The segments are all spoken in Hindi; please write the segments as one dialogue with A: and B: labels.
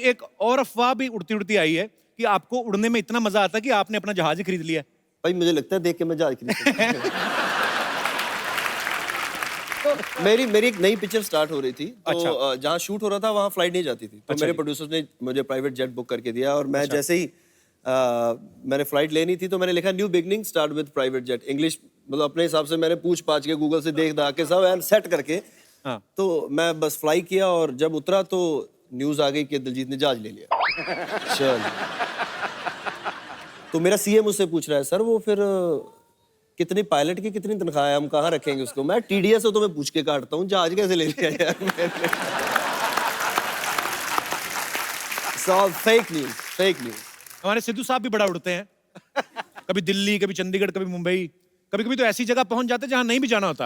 A: एक और अफवाह भी उड़ती उड़ती आई है कि आपको उड़ने में इतना मजा आता है कि आपने अपना जहाज ही खरीद लिया है।
B: भाई मुझे लगता है देख के मैं जहाज खरीद तो मेरी एक नई पिक्चर स्टार्ट हो रही थी तो
A: अच्छा।
B: जहाँ शूट हो रहा था वहाँ फ्लाइट नहीं जाती थी तो
A: अच्छा
B: मेरे
A: जी।
B: प्रोड्यूसर्स ने मुझे प्राइवेट जेट बुक करके दिया और मैं
A: अच्छा।
B: जैसे ही मैंने फ्लाइट लेनी थी तो मैंने लिखा new beginning start with private jet English मतलब अपने हिसाब से मैंने पूछ पाछ के गूगल से देख दा के सब सेट करके
A: हाँ।
B: तो मैं बस फ्लाई किया और जब उतरा तो न्यूज आ गई कि दिलजीत ने जहाज ले लिया। चल तो मेरा सीए मुझसे पूछ रहा है सर वो फिर कितनी पायलट की कितनी तनख्वाह है हम कहाँ रखेंगे उसको मैं टीडीएस हो तो मैं पूछ के काटता हूँ जहाज कैसे ले लिया यार मैंने सब फेक न्यूज।
A: हमारे सिद्धू साहब भी बड़ा उड़ते हैं कभी दिल्ली कभी चंडीगढ़ कभी मुंबई कभी कभी तो ऐसी जगह पहुंच जाते जहां नहीं भी जाना होता।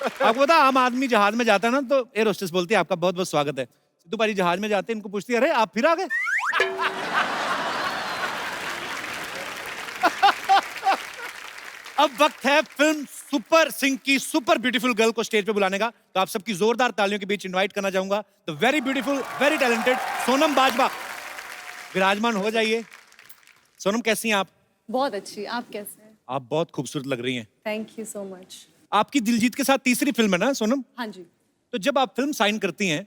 A: आपको पता आम आदमी जहाज में जाता है ना तो एयर होस्टेस बोलती है आपका बहुत बहुत स्वागत है। सिद्धू भाई जहाज में जाते हैं इनको पूछती है अरे आप फिर आ गए। अब वक्त है फिल्म सुपर सिंह की सुपर ब्यूटीफुल गर्ल को स्टेज पे बुलाने का तो आप सबकी जोरदार तालियों के बीच इनवाइट करना चाहूंगा the very beautiful very talented Sonam Bajwa विराजमान हो जाइए। सोनम कैसी हैं आप?
C: बहुत अच्छी। आप कैसे हैं?
A: आप बहुत खूबसूरत लग रही हैं।
C: Thank you so much.
A: आपकी दिलजीत के साथ तीसरी फिल्म है ना सोनम?
C: हाँ जी।
A: तो जब आप फिल्म साइन करती हैं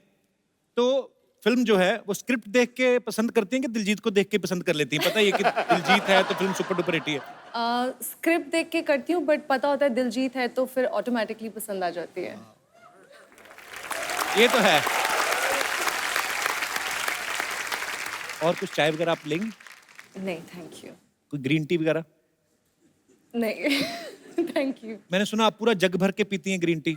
A: तो फिल्म जो है वो स्क्रिप्ट देख के पसंद करती हैं कि दिलजीत को देख के पसंद कर लेती हैं? पता है ये कि दिलजीत है तो फिल्म सुपर डुपर हिट है।
C: स्क्रिप्ट देख के करती हूँ बट पता होता है दिलजीत है तो फिर ऑटोमेटिकली पसंद आ जाती है।
A: ये तो है। और कुछ चाय वगैरह आप लेंगी?
C: नहीं थैंक यू।
A: कोई ग्रीन टी वगैरह?
C: नहीं थैंक यू।
A: मैंने सुना आप पूरा जग भर के पीती हैं ग्रीन टी।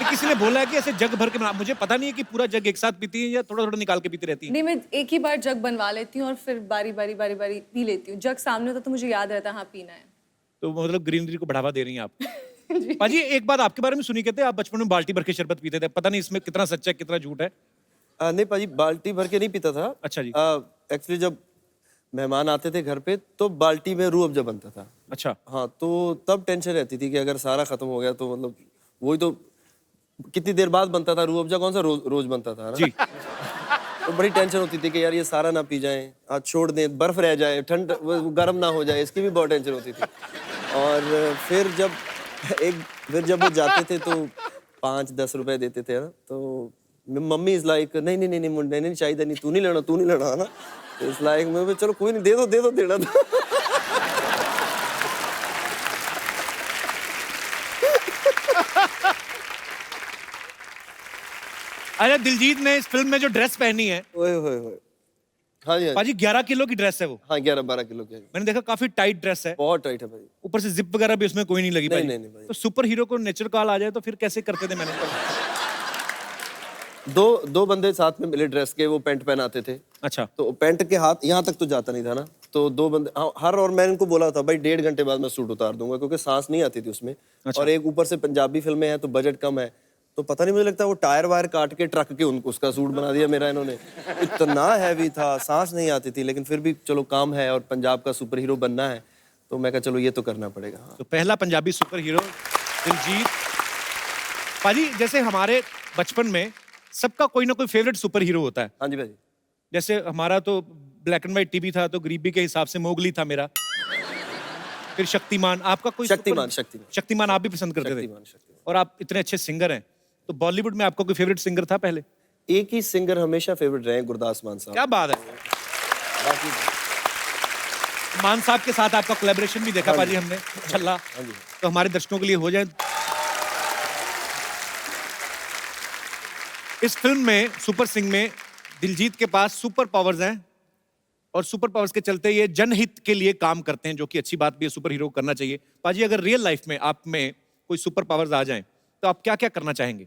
A: किसी ने बोला है कि ऐसे जग भर के मुझे पता नहीं है कि पूरा जग एक साथ पीती हैं या थोड़ा थोड़ा निकाल के पीती रहती हैं।
C: नहीं मैं एक ही बार जग बनवा लेती हूँ और फिर बारी बारी पी लेती हूँ। जग सामने होता तो मुझे याद रहता हाँ पीना है।
A: तो मतलब ग्रीनरी को बढ़ावा दे रही हैं आप। पाजी एक बात आपके बारे में सुनी कहते हैं आप बचपन में बाल्टी भर के शरबत पीते थे। पता नहीं इसमें कितना सच्चा है कितना झूठ है।
B: नहीं पाजी बाल्टी भर के नहीं पीता था।
A: अच्छा जी।
B: एक्चुअली जब मेहमान आते थे घर पे तो बाल्टी में रूह अफ़ज़ा बनता था।
A: अच्छा।
B: हाँ तो तब टेंशन रहती थी कि अगर सारा खत्म हो गया तो मतलब वही तो कितनी देर बाद बनता था रूह अफ़ज़ा कौन सा रोज बनता था ना?
A: जी।
B: तो बड़ी टेंशन होती थी कि यार ये सारा ना पी जाए आज छोड़ दें बर्फ रह जाए ठंड गर्म ना हो जाए इसकी भी बहुत टेंशन होती थी। और फिर जब वो जाते थे तो 5-10 रुपए देते थे ना तो मम्मी इज लाइक नहीं मुंडे नहीं चाहिए नहीं तू नहीं लेना है ना इस लाइक में चलो कोई नहीं दे दो देना था।
A: अरे दिलजीत ने इस फिल्म में जो ड्रेस पहनी है
B: ओए हाँ जी
A: पाजी 11 किलो की ड्रेस है वो।
B: हाँ 11-12 किलो की
A: मैंने देखा काफी टाइट ड्रेस है।
B: बहुत टाइट है भाई।
A: ऊपर से जिप वगैरह भी उसमें कोई नहीं लगी।
B: नहीं भाई।
A: तो सुपर हीरो को नेचुरल कॉल आ जाए तो फिर कैसे करते थे? मैंने
B: दो बंदे साथ में मिले ड्रेस के वो पैंट पहनाते थे।
A: अच्छा।
B: तो पैंट के हाथ यहाँ तक तो जाता नहीं था ना तो दो बंदे हर और मैंने इनको बोला था भाई 1.5 घंटे बाद मैं सूट उतार दूंगा क्योंकि सांस नहीं आती थी उसमें।
A: अच्छा।
B: और एक ऊपर से पंजाबी फिल्में हैं तो बजट कम है तो पता नहीं मुझे लगता वो टायर वायर काट के ट्रक के उनको उसका सूट बना दिया मेरा इन्होंने। इतना हैवी था सांस नहीं आती थी लेकिन फिर भी चलो काम है और पंजाब का सुपर हीरो बनना है तो मैं कहा चलो ये तो करना पड़ेगा।
A: तो पहला पंजाबी सुपर हीरो दिलजीत। पाजी जैसे हमारे बचपन में सबका कोई ना कोई फेवरेट सुपर हीरो होता है।
B: हाँ जी भाई।
A: जैसे हमारा तो ब्लैक एंड व्हाइट टीवी था तो गरीबी के हिसाब से मोगली था मेरा। फिर शक्तिमान। आपका कोई शक्तिमान आप भी पसंद करते थे? और आप इतने अच्छे सिंगर हैं तो बॉलीवुड में आपका कोई फेवरेट सिंगर था पहले?
B: एक ही सिंगर हमेशा फेवरेट रहे गुरदास मान साहब।
A: क्या बात है। मान साहब के साथ आपका कोलैबोरेशन भी देखा पाजी हमने छल्ला। तो हमारे दर्शकों के लिए हो जाए। इस फिल्म में सुपर सिंह में दिलजीत के पास सुपर पावर्स हैं और सुपर पावर्स के चलते ये जनहित के लिए काम करते हैं जो कि अच्छी बात भी है सुपर हीरो करना चाहिए। पाजी अगर रियल लाइफ में आप में कोई सुपर पावर्स आ जाएं तो आप क्या क्या करना चाहेंगे?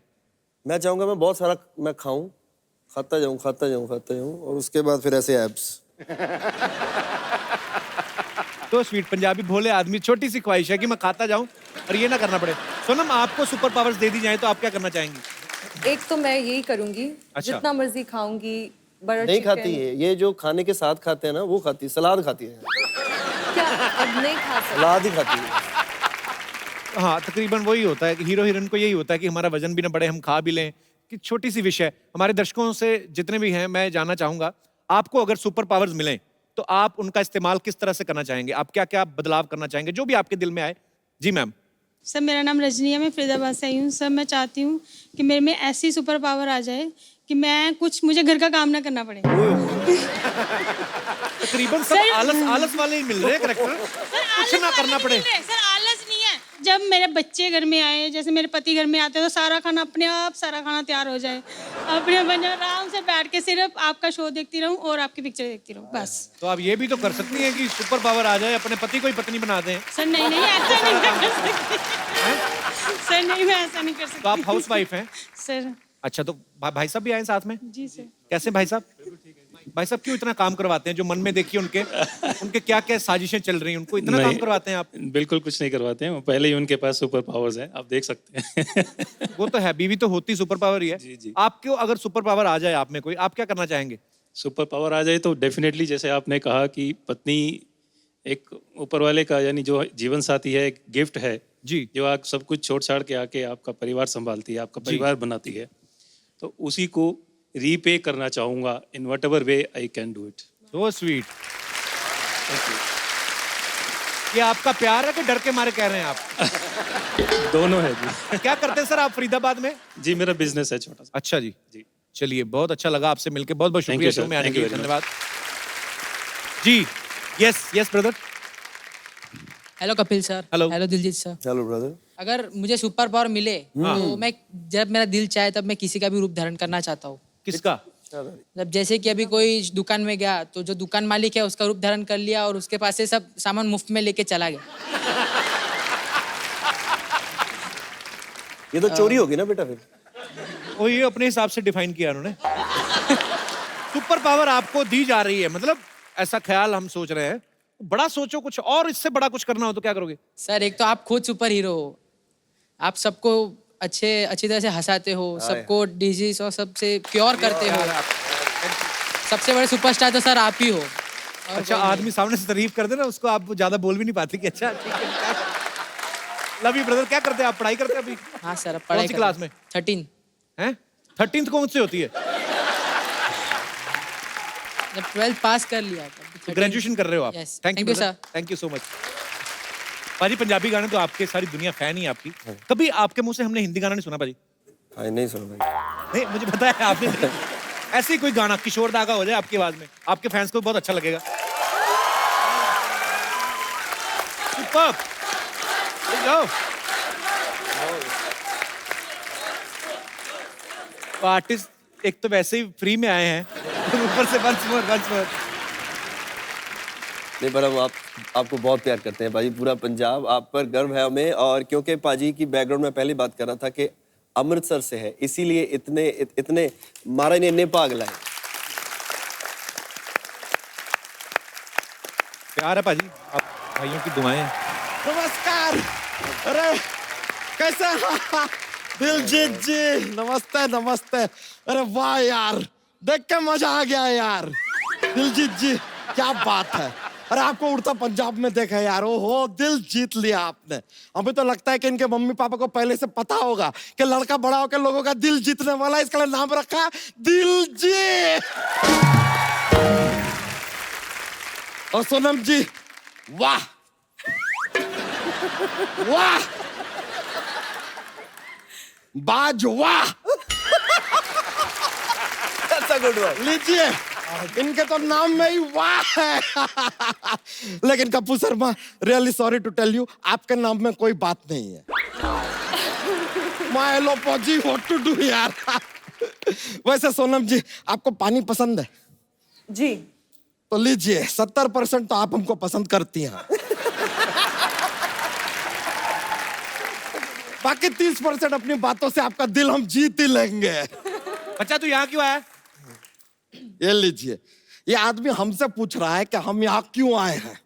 B: मैं चाहूंगा मैं बहुत सारा मैं खाऊं खाता जाऊं और उसके बाद फिर ऐसे एब्स।
A: तो स्वीट पंजाबी भोले आदमी छोटी सी ख्वाहिश है कि मैं खाता जाऊं और ये ना करना पड़े। सोनम आपको सुपर पावर्स दे दी जाए तो आप क्या करना चाहेंगी?
C: एक तो मैं यही करूंगी।
A: अच्छा।
C: जितना मर्जी खाऊंगी।
B: नहीं खाती है ये जो खाने के साथ खाते हैं ना वो खाती है सलाद खाती है।
C: क्या अब नहीं खा सकती?
B: सलाद ही खाती है।
A: हाँ तकरीबन वही होता है कि हीरो हीरोइन को यही होता है कि हमारा वजन भी ना बढ़े हम खा भी लें कि छोटी सी विषय हमारे दर्शकों से जितने भी हैं मैं जानना चाहूंगा, आपको अगर सुपर पावर्स मिलें तो आप उनका इस्तेमाल किस तरह से करना चाहेंगे? आप क्या क्या बदलाव करना चाहेंगे, जो भी आपके दिल में आए? जी मैम।
D: सर मेरा नाम रजनी है, मैं फरीदाबाद से आई हूँ। सर मैं चाहती हूँ कि मेरे में ऐसी सुपर पावर आ जाए कि मुझे घर का काम ना करना पड़े।
A: तकरीबन सब आलस वाले ही मिल रहे हैं करेक्टर, कुछ ना करना पड़े।
D: सर आलस नहीं है, जब मेरे बच्चे घर में आए, जैसे मेरे पति घर में आते हैं तो सारा खाना अपने आप सारा खाना तैयार हो जाए, अपने बन आराम से बैठ के सिर्फ आपका शो देखती रहूं और आपकी पिक्चर देखती रहूं बस।
A: तो आप ये भी तो कर सकती हैं कि सुपर पावर आ जाए, अपने पति को ही पत्नी बना दें।
D: सर नहीं ऐसा नहीं मैं कर सकती। सर नहीं, मैं ऐसा नहीं कर सकती।
A: तो आप हाउस वाइफ हैं?
D: सर
A: अच्छा, तो भाई साहब भी आए साथ में?
D: जी सर।
A: कैसे भाई साहब? भाई साहब क्यों इतना काम करवाते हैं? जो मन में देखिए उनके क्या क्या साजिशें चल रही हैं, उनको इतना काम करवाते हैं आप?
E: बिल्कुल कुछ नहीं करवाते हैं, पहले ही उनके पास सुपर पावर्स हैं, आप देख सकते हैं।
A: वो तो है, बीवी तो होती सुपर पावर ही है।
E: जी।
A: आपको अगर सुपर पावर आ जाए आप में कोई, आप क्या करना चाहेंगे?
E: सुपर पावर आ जाए तो डेफिनेटली, जैसे आपने कहा कि पत्नी एक ऊपर वाले का, यानी जो जीवन साथी है, एक गिफ्ट है
A: जी,
E: जो आप सब कुछ छोड़ छाड़ के आके आपका परिवार संभालती है, आपका परिवार बनाती है, तो उसी को रीपे करना चाहूंगा in what ever way I can do it.
A: So sweet. ये आपका प्यार है कि डर के मारे कह रहे हैं आप?
E: दोनों है जी।
A: क्या करते हैं सर आप फरीदाबाद में?
E: जी मेरा बिजनेस है छोटा सा।
A: अच्छा जी।
E: जी
A: चलिए, बहुत अच्छा लगा आपसे मिलकर, बहुत बहुत
E: Thank
A: शुक्रिया
E: you, sir.
A: शो में आने
E: Thank
A: के
E: you
A: लिए,
E: very
A: धन्यवाद जी। Yes brother.
F: Hello Kapil sir.
A: Hello.
F: Hello Diljit sir.
B: Hello brother.
F: अगर मुझे सुपर पावर मिले तो मैं, जब मेरा दिल चाहे तब मैं किसी का भी रूप धारण करना चाहता हूँ।
A: किसका?
F: मतलब जैसे कि अभी कोई दुकान में गया तो जो दुकान मालिक है उसका रूप धारण कर लिया और उसके पास से सब सामान मुफ्त में लेके चला गया।
B: ये तो चोरी होगी ना बेटा फिर।
A: वो ये अपने हिसाब से डिफाइन किया उन्होंने। सुपर पावर आपको दी जा रही है, मतलब ऐसा ख्याल हम सोच रहे हैं। बड़ा सोचो, कुछ और इससे बड़ा कुछ करना हो तो क्या करोगे?
F: सर एक तो आप खुद सुपर हीरो हो, आप सबको अच्छी तरह से हंसाते हो, सबको डिजीज और सबसे क्योर करते हो। सबसे बड़े सुपरस्टार तो सर आप ही हो।
A: अच्छा, आदमी सामने से तारीफ कर दे ना, उसको आप ज्यादा बोल भी नहीं पाते कि अच्छा ठीक है। Love you brother. क्या करते हैं आप? पढ़ाई करते हैं अभी?
F: हाँ सर, अब
A: कौन
F: पढ़ाई
A: सी क्लास में?
F: 13।
A: हैं? 13th कौन सी होती है?
F: जब 12th पास कर लिया
A: तो ग्रेजुएशन कर रहे हो आप?
F: Yes.
A: Thank you
F: Thank you,
A: sir, thank you so much. पाजी, पंजाबी गाने तो आपके सारी दुनिया फैन ही है आपकी। कभी आपके मुंह से हमने हिंदी गाना नहीं सुना पाजी?
B: हाँ नहीं सुना भाई।
A: नहीं, मुझे पता है आपने नहीं। ऐसे ही कोई गाना किशोर दा का हो जाए आपकी आवाज में, आपके फैंस को बहुत अच्छा लगेगा। सुपर्ब। जाओ। तो आर्टिस्ट एक तो वैसे ही फ्री में आए हैं, ऊपर से वंस मोर।
B: नहीं पर हम आपको बहुत प्यार करते हैं पाजी, पूरा पंजाब आप पर गर्व है हमें। और क्योंकि पाजी की बैकग्राउंड में पहले बात कर रहा था कि अमृतसर से है, इसीलिए इतने महाराज ने इतने भाग लाए।
A: प्यार है पाजी, आप भाइयों की दुआएं हैं।
G: नमस्कार। अरे कैसे? दिलजीत जी नमस्ते। अरे वाह यार, देख के मजा आ गया यार। दिलजीत जी क्या बात है। अरे आपको उड़ता पंजाब में देखा यार, ओहो दिल जीत लिया आपने। अभी तो लगता है कि इनके मम्मी पापा को पहले से पता होगा कि लड़का बड़ा होकर लोगों का दिल जीतने वाला है, इसका नाम रखा दिलजीत। और सोनम जी, वाह वाह बाज वाह। लीजिए, इनके तो नाम में ही वाह है। लेकिन Kapoor Sharma, really sorry to tell you, आपके नाम में कोई बात नहीं है। माय लोपोजी व्हाट टू डू यार। वैसे सोनम जी, आपको पानी पसंद है?
C: जी।
G: तो लीजिए, 70% तो आप हमको पसंद करती हैं। बाकी 30% अपनी बातों से आपका दिल हम जीत ही लेंगे।
A: बच्चा तू यहाँ क्यों आया?
G: ये लीजिए, ये आदमी हमसे पूछ रहा है कि हम यहाँ क्यों आए हैं।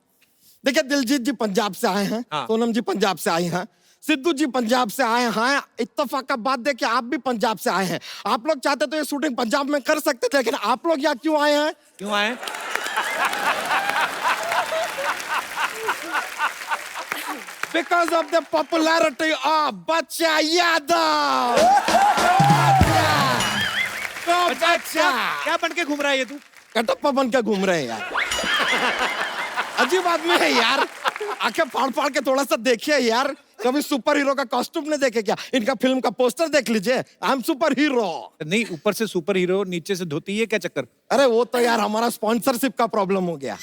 G: देखिए, दिलजीत जी पंजाब से आए हैं,
A: हाँ।
G: सोनम जी पंजाब से आई हैं, सिद्धू जी पंजाब से आए हैं। इत्तेफाक का बात देखिए, आप भी पंजाब से आए हैं। आप लोग चाहते तो ये शूटिंग पंजाब में कर सकते थे, लेकिन आप लोग यहाँ क्यों आए हैं?
A: क्यों आए?
G: Because of the popularity of Bachcha Yadav.
A: बच्चा क्या बन के घूम रहा है ये तू?
G: कटप्पा बन के घूम रहे हैं यार। अजीब आदमी है यार, आंखें फाड़ फाड़ के थोड़ा सा देखिए यार। कभी सुपर हीरो का कॉस्ट्यूम नहीं देखे क्या? इनका फिल्म का पोस्टर देख लीजिए, आई एम सुपर हीरो।
A: नहीं, ऊपर से सुपर हीरो, नीचे से धोती, ये क्या चक्कर?
G: अरे वो तो यार हमारा स्पॉन्सरशिप का प्रॉब्लम हो गया।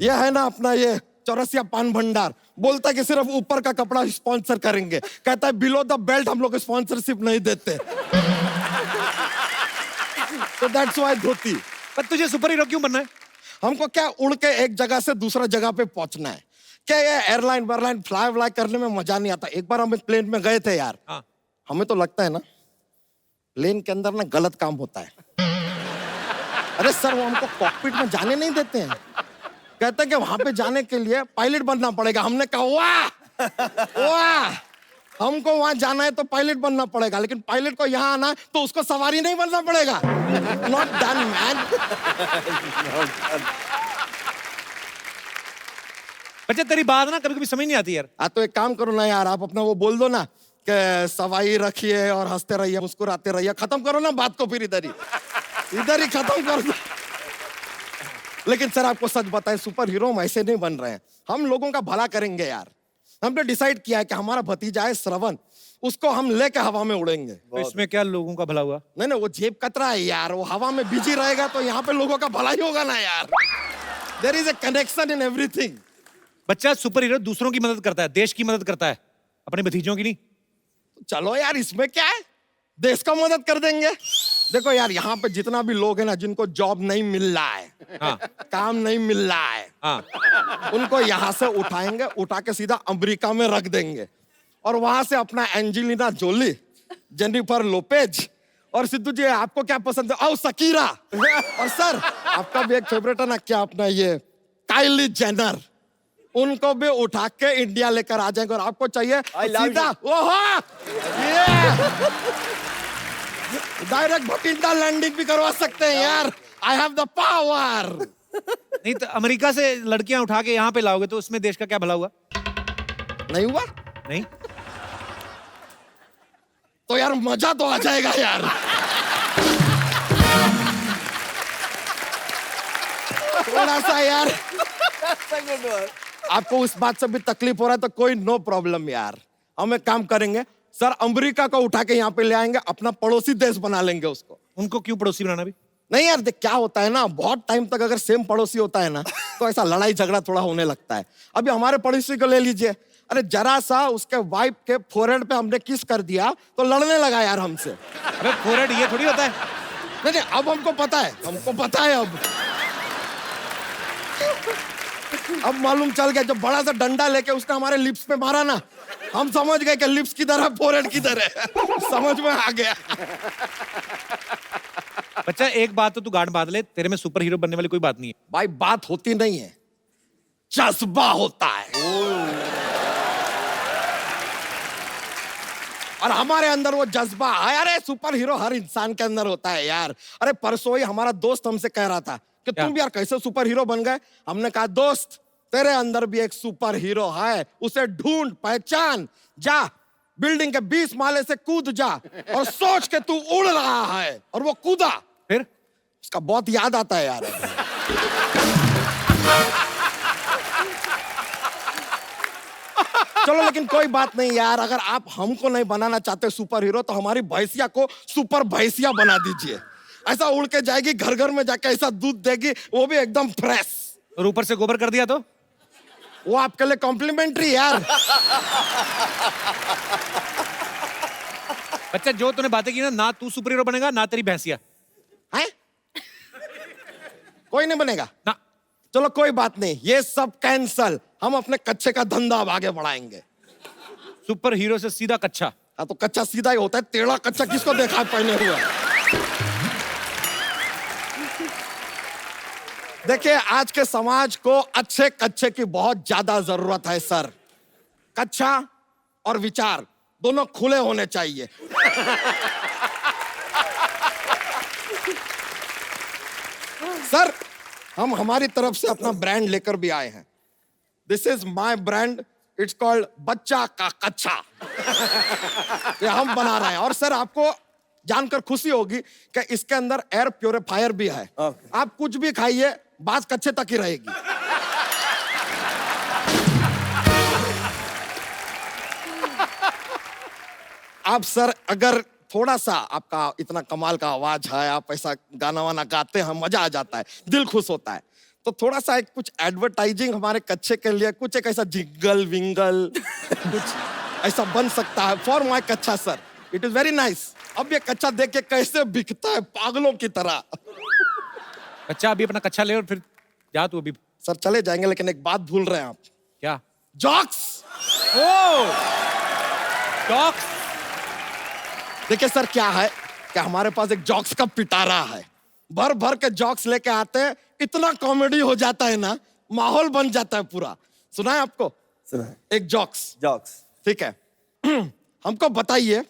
G: ये है ना अपना ये चौरसिया पान भंडार, बोलता है कि सिर्फ ऊपर का कपड़ा स्पॉन्सर करेंगे, कहता है बिलो द बेल्ट हम लोग स्पॉन्सरशिप नहीं देते। तो दैट्स व्हाई धोती।
A: पर तुझे सुपर हीरो क्यों बनना है?
G: हमको क्या उड़ के एक जगह से दूसरा जगह पे पहुंचना है। क्या ये एयरलाइन वेयरलाइन फ्लाई व्लाई करने में मजा नहीं आता। एक बार हम एक प्लेन में गए थे यार,
A: हाँ।
G: हमें तो लगता है ना प्लेन के अंदर ना गलत काम होता है। अरे सर वो हमको कॉकपिट में जाने नहीं देते हैं, कहते हैं कि वहां पे जाने के लिए पायलट बनना पड़ेगा। हमने कहा वाह वाह, हमको वहां जाना है तो पायलट बनना पड़ेगा, लेकिन पायलट को यहाँ आना है तो उसको सवारी नहीं बनना पड़ेगा। Not done man.
A: बच्चा तेरी बात ना कभी कभी समझ नहीं आती यार।
G: तो एक काम करो ना यार, आप अपना वो बोल दो ना कि सवाई रखिए और हंसते रहिए मुस्कुराते रहिए, खत्म करो ना बात को, फिर इधर ही खत्म कर दो। लेकिन सर आपको सच बताएं, सुपर हीरो हम ऐसे नहीं बन रहे हैं, हम लोगों का भला करेंगे यार। हमने डिसाइड किया है कि हमारा भतीजा है श्रवण, उसको हम लेके हवा में उड़ेंगे।
A: तो इसमें क्या लोगों का भला हुआ?
G: नहीं नहीं, वो जेब कतरा है यार, वो हवा में बिजी रहेगा तो यहाँ पे लोगों का भला ही होगा ना यार। There is a connection in everything.
A: बच्चा सुपर हीरो दूसरों की मदद करता है, देश की मदद करता है, अपने भतीजों की नहीं।
G: चलो यार इसमें क्या है, देश का मदद कर देंगे। देखो यार यहाँ पे जितना भी लोग हैं ना जिनको जॉब नहीं मिल रहा है,
A: हाँ।
G: काम नहीं मिल रहा है,
A: हाँ।
G: उनको यहाँ से उठाएंगे, उठा के सीधा अमेरिका में रख देंगे और वहां से अपना एंजेलिना जोली, जेनिफर लोपेज और सिद्धू जी आपको क्या पसंद है, शकीरा, और सर आपका भी एक फेवरेट है ना क्या अपना ये काइली जेनर, उनको भी उठा के इंडिया लेकर आ जाएंगे और आपको चाहिए सीधा ओहो डायरेक्ट भटिंडा लैंडिंग भी करवा सकते हैं यार। I have the power.
A: नहीं तो अमेरिका से लड़कियां उठा के यहाँ पे लाओगे तो उसमें देश का क्या भला हुआ?
G: नहीं हुआ
A: नहीं
G: तो यार मजा तो आ जाएगा यार। थोड़ा सा यार आपको उस बात से भी तकलीफ हो रहा है तो कोई नो प्रॉब्लम यार, हम एक काम करेंगे सर, अमेरिका को उठा के यहाँ पे ले आएंगे, अपना पड़ोसी देश बना लेंगे उसको।
A: उनको क्यों पड़ोसी बनाना भी?
G: नहीं यार देख क्या होता है ना, बहुत टाइम तक अगर सेम पड़ोसी होता है ना तो ऐसा लड़ाई झगड़ा थोड़ा होने लगता है। अभी हमारे पड़ोसी को ले लीजिए, अरे जरा सा उसके वाइफ के फोरहेड पे हमने किस कर दिया तो लड़ने लगा यार हमसे।
A: अबे फोरहेड ये थोड़ी होता है।
G: नहीं नहीं अब हमको पता है, अब मालूम चल गया। जब बड़ा सा डंडा लेके उसने हमारे लिप्स पे मारा ना, हम समझ गए कि लिप्स किधर है फोरहेड किधर है। समझ में आ गया।
A: बच्चा एक बात तो तू गांड बांध ले, तेरे में सुपर हीरो बनने वाली कोई बात नहीं है।
G: भाई बात होती नहीं है, जज्बा होता है। और हमारे अंदर वो जज्बा है। अरे सुपर हीरो हर इंसान के अंदर होता है यार। अरे परसों ही हमारा दोस्त हमसे कह रहा था कि तुम यार कैसे सुपर हीरो बन गए। हमने कहा दोस्त तेरे अंदर भी एक सुपर हीरो है, उसे ढूंढ पहचान, जा बिल्डिंग के 20 माले से कूद जा और सोच के तू उड़ रहा है। और वो कूदा,
A: फिर
G: उसका बहुत याद आता है यार। चलो लेकिन कोई बात नहीं यार, अगर आप हमको नहीं बनाना चाहते सुपर हीरो तो हमारी भैंसिया को सुपर भैंसिया बना दीजिए। ऐसा उड़ के जाएगी, घर घर में जाके ऐसा दूध देगी, वो भी एकदम फ्रेश।
A: और ऊपर से गोबर कर दिया तो
G: वो आपके लिए कॉम्प्लीमेंट्री यार।
A: बच्चा जो तूने बातें की ना तू सुपर हीरो बनेगा ना तेरी भैंसिया
G: है, कोई नहीं बनेगा
A: ना।
G: चलो कोई बात नहीं, ये सब कैंसल, हम अपने कच्चे का धंधा अब आगे बढ़ाएंगे।
A: सुपर हीरो से सीधा कच्चा।
G: हाँ तो कच्चा सीधा ही होता है, टेढ़ा कच्चा किसको देखा है पहने हुआ। देखिए आज के समाज को अच्छे कच्चे की बहुत ज्यादा जरूरत है सर। कच्चा और विचार दोनों खुले होने चाहिए। सर हम हमारी तरफ से अपना ब्रांड लेकर भी आए हैं। This is my brand, it's called बच्चा का कच्चा। ये हम बना रहे हैं। और सर आपको जानकर खुशी होगी कि इसके अंदर एयर प्योरीफायर भी है।
B: Okay.
G: आप कुछ भी खाइए, बात कच्चे तक ही रहेगी। आप सर अगर थोड़ा सा, आपका इतना कमाल का आवाज है, आप ऐसा गाना वाना गाते हैं, मजा आ जाता है, दिल खुश होता है, तो थोड़ा सा एक कुछ एडवर्टाइजिंग हमारे कच्चे के लिए, कुछ एक ऐसा जिंगल विंगल कुछ ऐसा बन सकता है फॉर माय कच्चा sir. It is very nice. अब ये कच्चा देख के कैसे बिकता है पागलों की तरह।
A: अच्छा अभी अपना कच्चा ले और फिर जा तू अभी।
G: सर चले जाएंगे, लेकिन एक बात भूल रहे हैं आप।
A: क्या?
G: जॉक्स।
A: ओ डॉक्स।
G: देखिए सर क्या है कि हमारे पास एक जॉक्स का पिटारा है, भर भर के जॉक्स लेके आते हैं, इतना कॉमेडी हो जाता है ना, माहौल बन जाता है पूरा। सुना है आपको?
B: सुना है।
G: एक जॉक्स।
B: जॉक्स।
G: ठीक है। हमको बताइए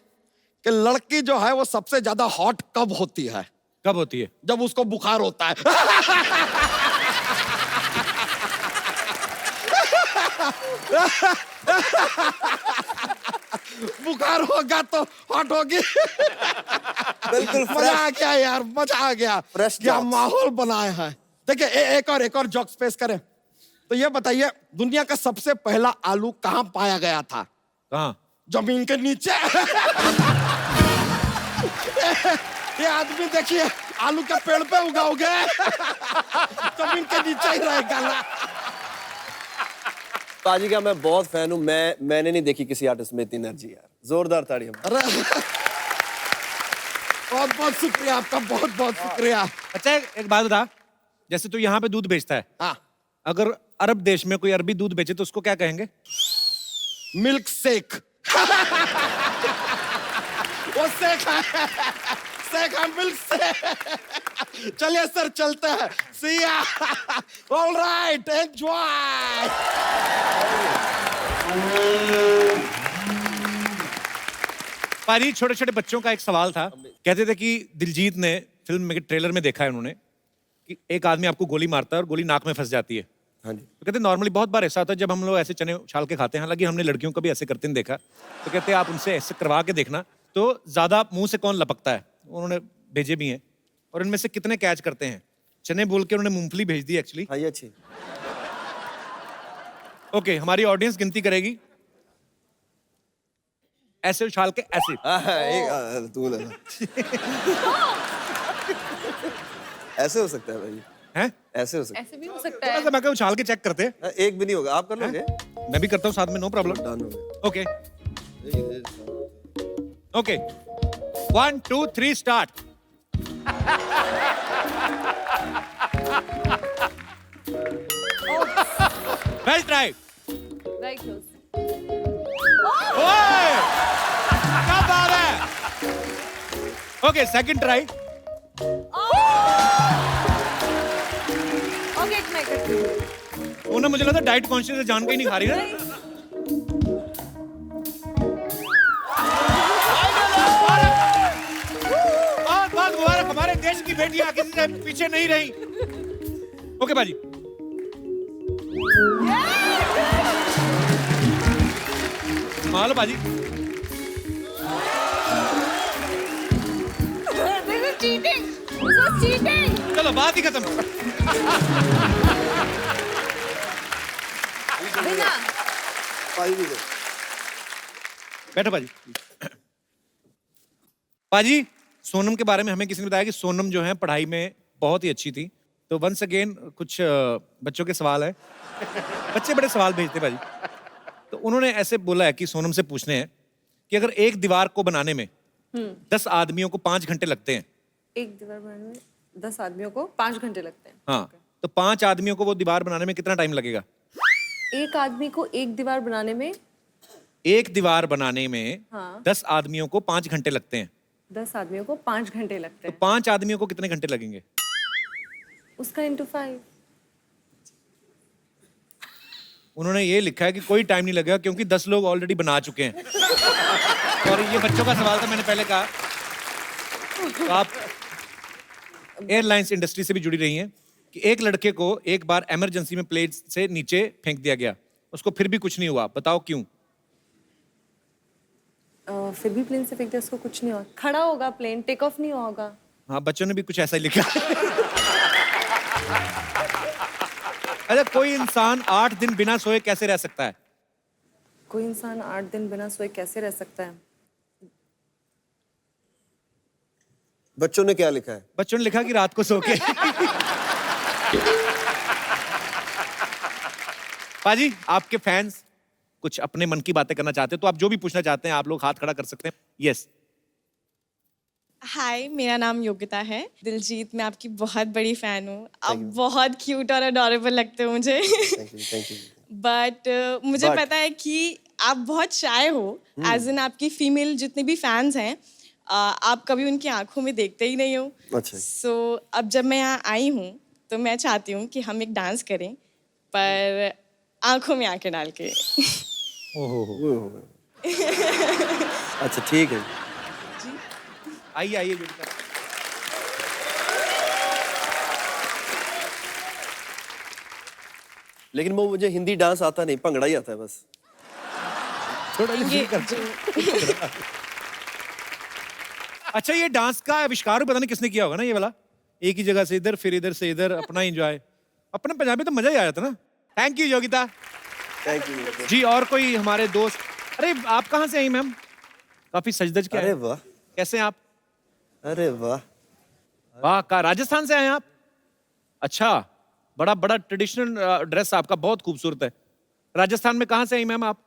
G: कि लड़की जो है वो सबसे ज्यादा हॉट कब होती है?
A: कब होती है?
G: जब उसको बुखार होता है। बुखार होगा तो हॉट होगी।
B: बिल्कुल
G: मजा आ गया यार, मजा आ गया।
B: Fresh
G: क्या
B: jokes.
G: माहौल बनाया है। देखिए एक और जॉक्स पेश करें तो ये बताइए, दुनिया का सबसे पहला आलू कहाँ पाया गया था?
A: कहाँ?
G: जमीन के नीचे। ये आदमी देखिए आलू के पेड़ पे उगाओगे, जमीन के नीचे ही रहेगा ना।
B: पाजी का मैं बहुत फैन हूँ। मैंने नहीं देखी किसी आर्टिस्ट में इतनी एनर्जी यार। जोरदार ताड़ियां।
G: अरे बहुत बहुत शुक्रिया आपका, बहुत बहुत शुक्रिया।
A: अच्छा एक बात बता, जैसे तू यहाँ पे दूध बेचता है,
G: हाँ,
A: अगर अरब देश में कोई अरबी दूध बेचे तो उसको क्या कहेंगे?
G: Milk shake. वो शेक है, शेक है, मिल्क शेक। चलिए सर चलते हैं। सी या। All right, enjoy.
A: पारी छोटे छोटे बच्चों का एक सवाल था, कहते थे कि दिलजीत ने फिल्म में ट्रेलर में देखा है उन्होंने कि एक आदमी आपको गोली मारता है और गोली नाक में फंस जाती है।
B: हाँ जी।
A: तो कहते नॉर्मली बहुत बार ऐसा होता है जब हम लोग ऐसे चने उछाल के खाते हैं, हालांकि हमने लड़कियों को भी ऐसे करते नहीं देखा, तो कहते हैं आप उनसे ऐसे करवा के देखना तो ज्यादा मुंह से कौन लपकता है। उन्होंने भेजे भी हैं और इनमें से कितने कैच करते हैं। चने बोल के उन्होंने मूंगफली भेज दी एक्चुअली।
B: हाँ ये अच्छी।
A: ओके, हमारी ऑडियंस गिनती करेगी, ऐसे उछाल के ऐसे।
B: तू ले। ऐसे हो सकता है भाई।
A: हैं?
B: ऐसे हो सकता
C: ऐसे भी हो सकता
A: थोड़ा
C: है।
A: सा मैं क्या उछाल के चेक करते हैं।
B: है। एक भी नहीं होगा। आप कर लोगे?
A: मैं भी करता हूँ साथ में, नो प्रॉब्लम।
B: डन हो गया।
A: Okay okay, 1 2 3 start. Well try.
C: Very close.
A: ओए क्या बात है। Okay second try.
C: Okay, एक मिनट।
A: उन्होंने मुझे लगा डाइट कॉन्शियस जान के ही नहीं खा रही ना। बहुत बहुत मुबारक, हमारे देश की बेटियां किसी से पीछे नहीं रही। ओके बाजी। मान लो बाजी।
C: This is cheating. This was cheating.
A: चलो बात ही खत्म।
C: बिना।
B: पाजी भी दे।
A: बैठो बाजी। बाजी, सोनम के बारे में हमें किसी ने बताया कि सोनम जो है पढ़ाई में बहुत ही अच्छी थी। तो वंस अगेन कुछ बच्चों के सवाल है। बच्चे बड़े सवाल भेजते बाजी। तो उन्होंने ऐसे बोला है कि सोनम से पूछने हैं कि अगर एक दीवार को बनाने में 10 आदमियों को 5 घंटे लगते हैं।
C: एक दीवार बनाने में 10 आदमियों को 5 घंटे लगते हैं।
A: हाँ, तो 5 आदमियों को वो दीवार बनाने में कितना टाइम लगेगा?
C: एक आदमी को एक दीवार बनाने में
A: एक दीवार बनाने में
C: हाँ।
A: 10 आदमियों को 5 घंटे लगते हैं।
C: 10 आदमियों को 5 घंटे लगते
A: तो
C: हैं।
A: 5 आदमियों को कितने घंटे लगेंगे?
C: उसका into 5।
A: उन्होंने ये लिखा है कि कोई टाइम नहीं लगेगा क्योंकि 10 लोग ऑलरेडी बना चुके हैं। और ये बच्चों का सवाल था, मैंने पहले कहा। तो आप एयरलाइंस इंडस्ट्री से भी जुड़ी रही हैं कि एक लड़के को एक बार इमरजेंसी में प्लेन से नीचे फेंक दिया गया, उसको फिर भी कुछ नहीं हुआ, बताओ क्यों?
C: और फिर भी प्लेन से फेंक दिया, उसको कुछ नहीं हुआ। खड़ा होगा प्लेन, टेक ऑफ नहीं होगा।
A: हाँ, बच्चों ने भी कुछ ऐसा ही लिखा। अच्छा, कोई इंसान 8 दिन बिना सोए कैसे रह सकता है?
C: कोई इंसान 8 दिन बिना सोए कैसे रह सकता है?
B: बच्चों ने क्या लिखा है?
A: बच्चों ने लिखा कि रात को सो के। पाजी, आपके फैंस कुछ अपने मन की बातें करना चाहते हैं, तो आप जो भी पूछना चाहते हैं आप लोग हाथ खड़ा कर सकते हैं। यस।
H: हाय, मेरा नाम योगिता है। दिलजीत, मैं आपकी बहुत बड़ी फैन हूँ। आप बहुत क्यूट और अडोरेबल लगते हो मुझे।
B: Thank you.
H: बट मुझे पता है कि आप बहुत शाय हो, एज इन आपकी फीमेल जितने भी फैंस हैं, आप कभी उनकी आंखों में देखते ही नहीं हो।
B: अच्छा।
H: सो अब जब मैं यहाँ आई हूँ तो मैं चाहती हूँ कि हम एक डांस करें, पर आंखों में आंखें डाल के।
B: अच्छा ठीक है।
A: आइए आइए योगिता।
B: लेकिन वो मुझे हिंदी डांस आता नहीं, भंगड़ा ही आता है बस।
A: थोड़ा
H: ये
A: अच्छा, ये डांस का आविष्कार पता नहीं किसने किया होगा ना, ये वाला एक ही जगह से इधर फिर इधर से इधर, अपना एंजॉय। अपने पंजाबी तो मजा ही आ जाता ना। Thank you Yogita.
B: Thank you
A: जी। और कोई हमारे दोस्त? अरे आप कहाँ से आई मैम? काफी सजधज के
B: अरे
A: आए।
B: वाह,
A: कैसे हैं आप?
B: अरे वाह।
A: वाह, का राजस्थान से आए हैं आप? अच्छा, बड़ा बड़ा ट्रेडिशनल ड्रेस आपका बहुत खूबसूरत है। राजस्थान में कहाँ से आई मैम आप?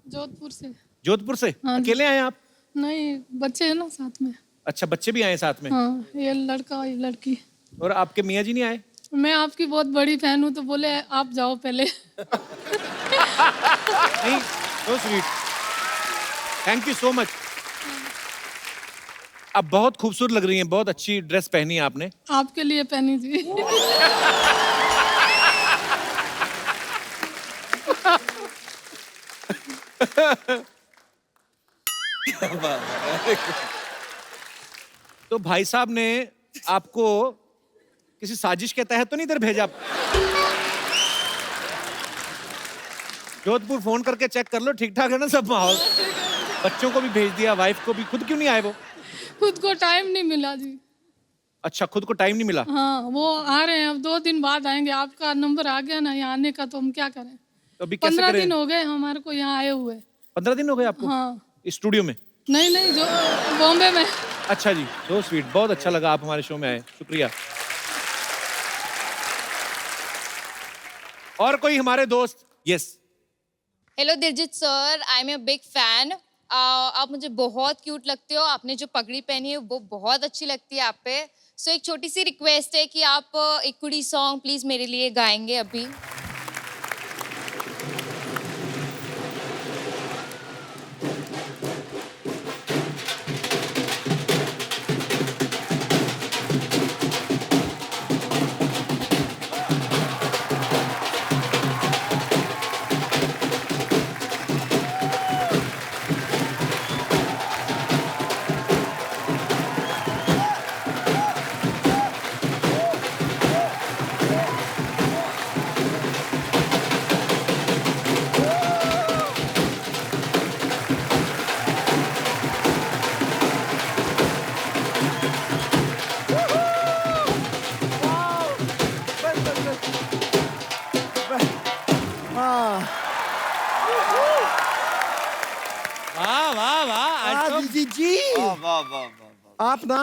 I: जोधपुर से।
A: जोधपुर से?
I: हाँ जी।
A: अकेले आए हैं आप?
I: नहीं, बच्चे हैं ना साथ में।
A: अच्छा, बच्चे भी आए हैं साथ में?
I: हाँ, ये लड़का ये लड़की।
A: और आपके मियाँ जी नहीं आए?
I: मैं आपकी बहुत बड़ी फैन हूँ, तो बोले आप जाओ पहले।
A: नहीं, so sweet. Thank you so much. अब बहुत खूबसूरत लग रही हैं, बहुत अच्छी ड्रेस पहनी है आपने।
I: आपके लिए पहनी थी।
A: तो भाई साहब ने आपको किसी साजिश के तहत तो नहीं इधर भेजा? जोधपुर फोन करके चेक कर लो, ठीक ठाक है ना सब माहौल? बच्चों को भी भेज दिया, वाइफ को भी। खुद क्यों नहीं आए वो?
I: खुद को टाइम नहीं मिला जी।
A: अच्छा, खुद को टाइम नहीं मिला।
I: हाँ, वो आ रहे हैं, अब 2 दिन बाद आएंगे। आपका नंबर आ गया ना यहाँ आने का, तो हम क्या करें?
A: तो अभी कैसे
I: 15
A: करें?
I: दिन हो गए हमारे को यहाँ आए हुए।
A: 15 दिन हो गए आपको?
I: हाँ।
A: स्टूडियो में?
I: नहीं, जो बॉम्बे में।
A: अच्छा जी, सो स्वीट। बहुत अच्छा लगा आप हमारे शो में आए, शुक्रिया। और कोई हमारे दोस्त? Yes.
J: Hello Diljit sir, I am a big fan. आप मुझे बहुत क्यूट लगते हो। आपने जो पगड़ी पहनी है वो बहुत अच्छी लगती है आप पे। सो एक छोटी सी रिक्वेस्ट है कि आप एक कुड़ी सॉन्ग प्लीज मेरे लिए गाएंगे अभी।
A: वाह वाह वाह, आज तो
G: जी
B: वाह वाह वाह वाह।
G: आप ना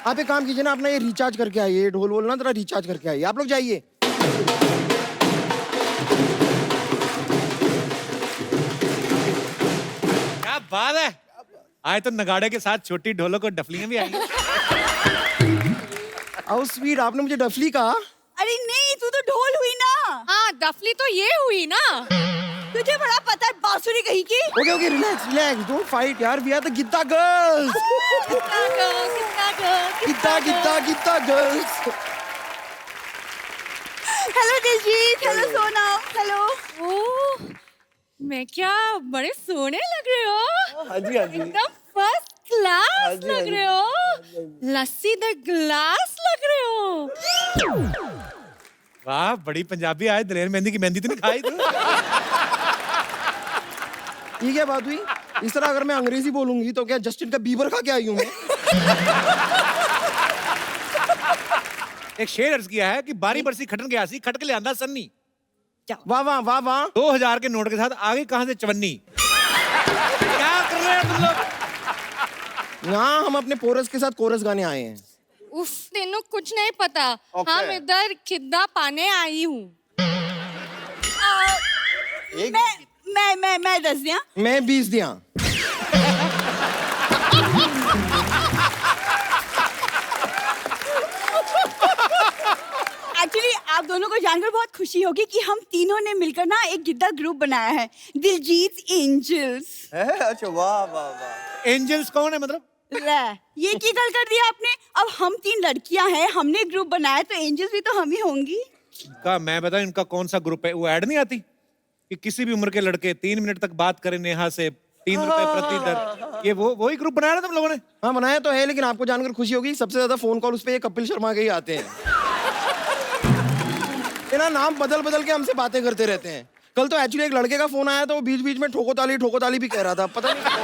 G: आप एक काम कीजिए ना, अपना ये रिचार्ज करके आइए, ढोल वोल ना जरा रिचार्ज करके आइए। आप लोग जाइए।
A: क्या बात है। आए तो नगाड़े के साथ छोटी ढोलक और डफलियां भी आई।
G: आओ स्वीट, आपने मुझे डफली कहा।
K: अरे नहीं, तू तो ढोल हुई ना।
C: हाँ, डफली तो ये हुई ना।
K: तुझे बड़ा पता है बांसुरी कहीं की।
G: Okay okay, relax relax, don't fight यार, we are the Giddha girls. Giddha girls.
K: Hello Diljit, hello Sonam, hello.
C: Oh, मैं क्या बड़े सोने लग रहे हो।
B: हाँ जी, हाँ जी।
C: एकदम फर्स्ट क्लास
B: जी,
C: लग रहे हो। लस्सी द ग्लास लग रहे हो।
A: वाह, बड़ी पंजाबी। आए दलेर मेहंदी की मेहंदी तो नहीं खाई तू?
G: ये क्या बात हुई? इस तरह अगर मैं अंग्रेजी बोलूंगी तो क्या जस्टिन का बीबर खा के आई हूँ मैं?
A: एक शेर अर्ज किया है कि बारी बरसी खटन के आसी खटक ले आंदा सन्नी।
G: वाह वाह वाह वाह।
A: 2000 के नोट के साथ आगे कहां से चवन्नी? क्या कर रहे हो तुम लोग?
G: यहाँ हम अपने पोरस के साथ कोरस गाने आए हैं।
L: उफ, तेनू कुछ नहीं पता।
G: Okay.
L: हम इधर खिद्दा पाने आई हूँ।
K: मैं 10 दिया।
G: मैं 20 दिया।
K: एक्चुअली आप दोनों को जानकर बहुत खुशी होगी कि हम तीनों ने मिलकर ना एक गिद्दा ग्रुप बनाया है, दिलजीत एंजल्स।
B: अच्छा, वाह वाह वाह।
A: एंजल्स कौन है मतलब?
K: ये की गल कर दिया आपने। अब हम 3 लड़कियां हैं, हमने ग्रुप बनाया तो एंजल्स भी तो हम ही होंगी।
A: का मैं बताऊं इनका कौन सा ग्रुप है? वो ऐड नहीं आती कि किसी भी उम्र के लड़के 3 मिनट तक बात करें नेहा से 3 रुपए प्रति दर। ये वही ग्रुप बनाया ना तुम लोगों ने?
G: हाँ बनाया तो है, लेकिन आपको जानकर खुशी होगी सबसे ज्यादा फोन कॉल उस पे ये कपिल शर्मा के ही आते हैं। ये ना नाम बदल बदल के हमसे बातें करते रहते हैं। कल तो एक्चुअली एक लड़के का फोन आया था, वो बीच बीच में ठोको ताली भी कह रहा था, पता नहीं कौन।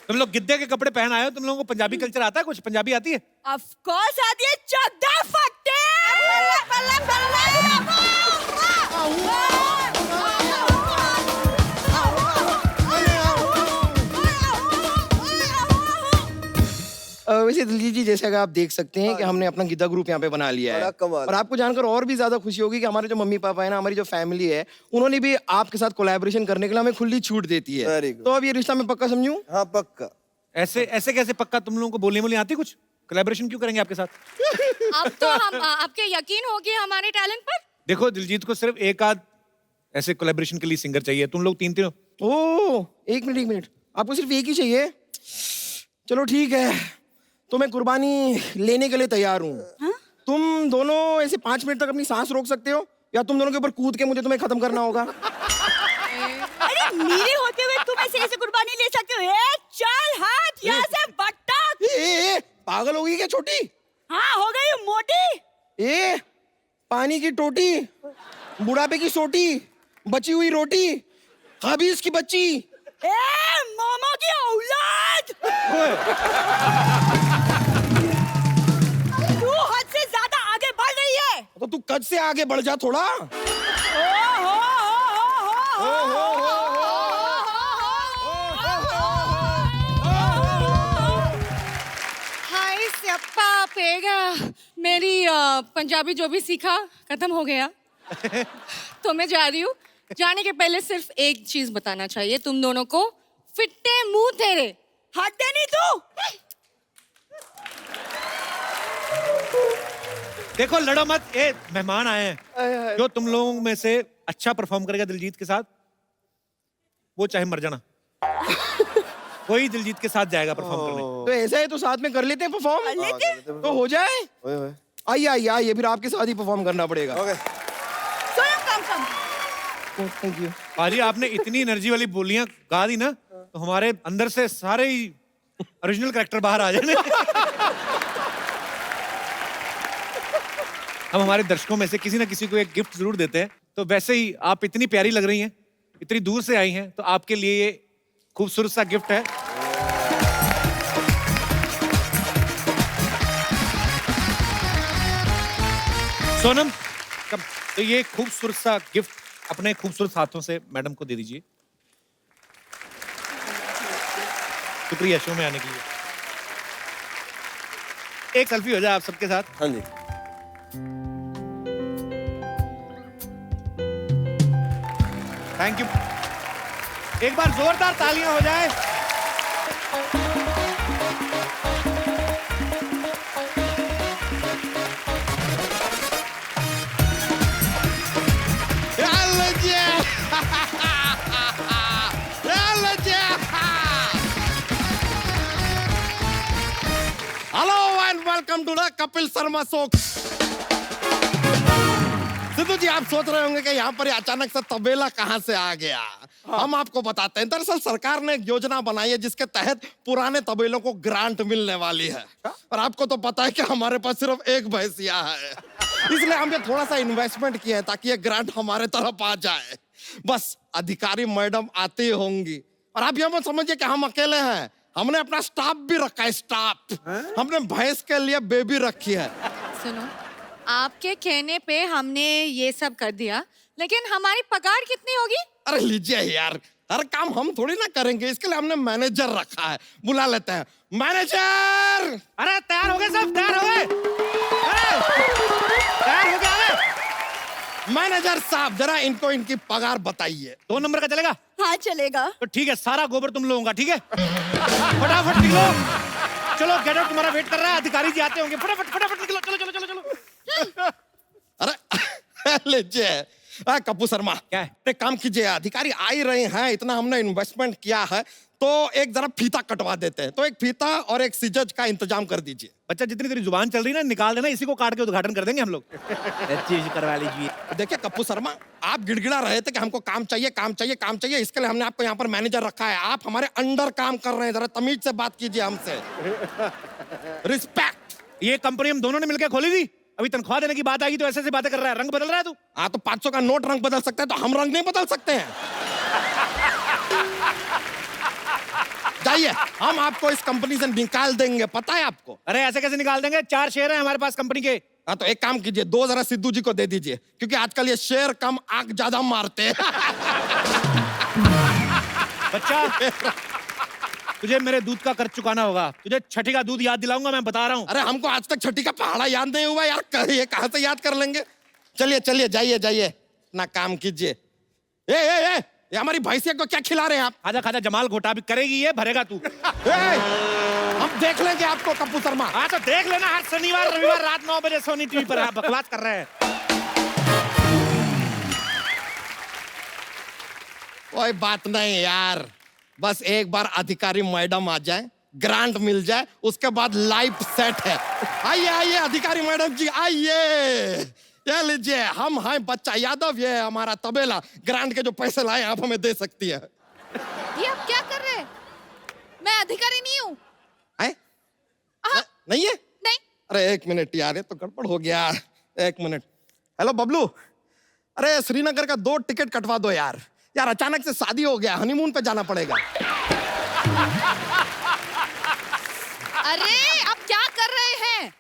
A: तुम लोग गिद्दे के कपड़े पहन आए हो, तुम लोगों को पंजाबी कल्चर आता है? कुछ पंजाबी आती है?
K: ऑफ कोर्स आती है। चौदा फट्टे
G: वैसे दिलजीत जी, जैसे अगर आप देख सकते हैं कि हमने अपना गिद्दा ग्रुप यहाँ पे बना लिया है,
B: बड़ा कमाल।
G: और आपको जानकर और भी ज्यादा खुशी होगी कि हमारे जो मम्मी पापा है ना, हमारी जो फैमिली है, उन्होंने भी आपके साथ कोलैबोरेशन करने के लिए हमें खुली छूट देती है।
B: Very good.
G: तो अब ये रिश्ता मैं पक्का समझूं?
B: हाँ पक्का।
A: ऐसे ऐसे कैसे पक्का? तुम लोगों को बोलने आती कुछ? कोलैबोरेशन क्यों करेंगे आपके साथ?
L: अब तो हम आपके यकीन हो गया हमारे टैलेंट पर।
A: देखो दिलजीत को सिर्फ एक आध ऐसे कोलैबोरेशन के लिए सिंगर चाहिए, तुम लोग 3 हो।
G: ओ एक मिनट, आपको सिर्फ एक ही चाहिए? चलो ठीक है, तो मैं कुर्बानी लेने के लिए तैयार हूँ। तुम दोनों ऐसे 5 मिनट तक अपनी सांस रोक सकते हो, या तुम दोनों के ऊपर कूद के मुझे तुम्हें खत्म करना होगा?
K: अरे मेरे होते हुए तुम ऐसे कुर्बानी ले सकते हो? चल हाथ यहाँ से बट्टा।
G: पागल हो गई क्या छोटी?
K: हाँ हो गई हूँ मोटी।
G: पानी की टोटी, बुढ़ापे की सोटी, बची हुई रोटी, हबीज की बच्ची,
K: मोमो की औलाद। तू हद से ज्यादा आगे बढ़ रही है।
G: तो तू कद से आगे बढ़ जा थोड़ा।
L: हाय स्यप्पा पेगा, मेरी पंजाबी जो भी सीखा खत्म हो गया। तो मैं जा रही हूँ। जाने के पहले सिर्फ एक चीज बताना चाहिए तुम दोनों को, फिट्टे मुंह तेरे।
K: हट दे नहीं तू।
A: देखो लड़ो मत, मेहमान आए हैं। जो तुम लोगों में से अच्छा परफॉर्म करेगा दिलजीत के साथ, वो चाहे मर जाना, वही दिलजीत के साथ जाएगा परफॉर्म करने।
G: तो ऐसा है तो साथ में कर लेते हैं परफॉर्म, तो हो जाए। आइए फिर आपके साथ ही परफॉर्म करना पड़ेगा। Thank you.
A: पाजी आपने इतनी एनर्जी वाली बोलियां गा दी ना, तो हमारे अंदर से सारे ही ओरिजिनल कैरेक्टर बाहर आ जाने। हम हमारे दर्शकों में से किसी ना किसी को एक गिफ्ट जरूर देते हैं, तो वैसे ही आप इतनी प्यारी लग रही हैं, इतनी दूर से आई हैं, तो आपके लिए ये खूबसूरत सा गिफ्ट है। सोनम, तो ये खूबसूरत सा गिफ्ट अपने खूबसूरत हाथों से मैडम को दे दीजिए। शुक्रिया शो में आने के लिए। एक सेल्फी हो जाए आप सबके साथ।
B: हाँ जी।
A: Thank you. एक बार जोरदार तालियां हो जाए।
G: Hello and welcome to the Kapil Sharma show. Sidhu ji, आप सोच रहे होंगे कि यहाँ पर अचानक से तबेला कहाँ से आ गया। हम आपको बताते हैं। दरअसल सरकार ने एक योजना बनाई है जिसके तहत पुराने तबेलों को ग्रांट मिलने वाली है। और आपको तो पता है कि हमारे पास सिर्फ एक भैंसिया है, इसलिए हमने थोड़ा सा इन्वेस्टमेंट किया है ताकि ये ग्रांट हमारे तरफ आ जाए। बस अधिकारी मैडम आती होंगी। और आप ये मत समझिए कि हम अकेले हैं, हमने अपना स्टाफ भी रखा है। स्टाफ हमने भैंस के लिए बेबी रखी है।
L: सुनो, आपके कहने पे हमने ये सब कर दिया, लेकिन हमारी पगार कितनी होगी?
G: अरे लीजिए यार, हर काम हम थोड़ी ना करेंगे, इसके लिए हमने मैनेजर रखा है। बुला लेते हैं मैनेजर।
A: अरे तैयार हो गए सब? तैयार हो गए? तैयार हो गया?
G: मैनेजर साहब जरा इनको इनकी पगार बताइए।
A: 2 नंबर का चलेगा?
K: हाँ चलेगा।
A: तो ठीक है, सारा गोबर तुम लोगों का, ठीक है? फटाफट निकलो, चलो गेट आउट, तुम्हारा वेट कर रहा है, अधिकारी जी आते होंगे। फटाफट फटाफट निकलो, चलो चलो चलो चलो।
G: अरे लीजिए कपूर शर्मा,
A: क्या है?
G: एक काम कीजिए, अधिकारी आ ही रहे हैं, इतना हमने इन्वेस्टमेंट किया है, तो एक जरा फीता कटवा देते हैं। तो एक फीता और एक सिजज का इंतजाम कर दीजिए।
A: बच्चा, जितनी तेरी जुबान चल रही है ना, निकाल देना, इसी को काट के उद्घाटन कर देंगे हम लोग।
B: चीज करवा लीजिए।
G: देखिए कपूर शर्मा, आप गिड़गिड़ा रहे थे कि हमको काम चाहिए काम चाहिए काम चाहिए, इसके लिए हमने आपको यहाँ पर मैनेजर रखा है। आप हमारे अंडर काम कर रहे हैं, जरा तमीज से बात कीजिए हमसे। रिस्पेक्ट।
A: ये कंपनी हम दोनों ने मिलकर खोली थी, अभी तनख्वाह देने की बात आएगी तो ऐसे ऐसे बातें कर रहा है। रंग बदल रहा है तू?
G: हाँ तो 500 का नोट रंग बदल सकता है, तो हम रंग नहीं बदल सकते हैं? जाइए, हम आपको इस कंपनी से निकाल देंगे, पता है आपको?
A: अरे ऐसे कैसे निकाल देंगे? 4 शेयर हैं हमारे पास कंपनी के।
G: हाँ तो एक काम कीजिए, 2 जरा सिद्धू जी को दे दीजिए, क्योंकि आजकल ये शेयर कम आग ज्यादा मारते हैं।
A: बच्चा, तुझे मेरे दूध का कर्ज चुकाना होगा। तुझे छठी का दूध याद दिलाऊंगा, मैं बता रहा हूँ।
G: अरे हमको आज तक छठी का पहाड़ा याद नहीं हुआ यार, ये कहाँ से याद कर लेंगे? चलिए चलिए, जाइए जाइए, ना काम कीजिए। ए, ये हमारी भैंसिया को क्या खिला रहे हैं आप?
A: खाजा खाजा जमाल घोटा भी करेगी ये, भरेगा तू।
G: हम देख लेंगे आपको कपूर शर्मा।
A: हाँ तो देख लेना, हर शनिवार रविवार रात 9 बजे सोनी टीवी पर। आप बकवास कर रहे हैं।
G: कोई बात नहीं यार, बस एक बार अधिकारी मैडम आ जाए, ग्रांट मिल जाए, उसके बाद लाइफ सेट है। आइए आइए अधिकारी मैडम जी, आइए। ये लीजिए, हम हैं बच्चा यादव, ये हमारा तबेला। ग्रांट के जो पैसे लाए आप हमें दे सकती है।
L: ये आप क्या कर रहे हैं? मैं अधिकारी नहीं हूँ।
G: नहीं है?
L: नहीं।
G: अरे 1 मिनट यार, ये तो गड़बड़ हो गया। 1 मिनट। हेलो बबलू, अरे श्रीनगर का 2 टिकट कटवा दो यार। यार अचानक से शादी हो गया, हनीमून पे जाना पड़ेगा।
L: अरे आप क्या कर रहे हैं?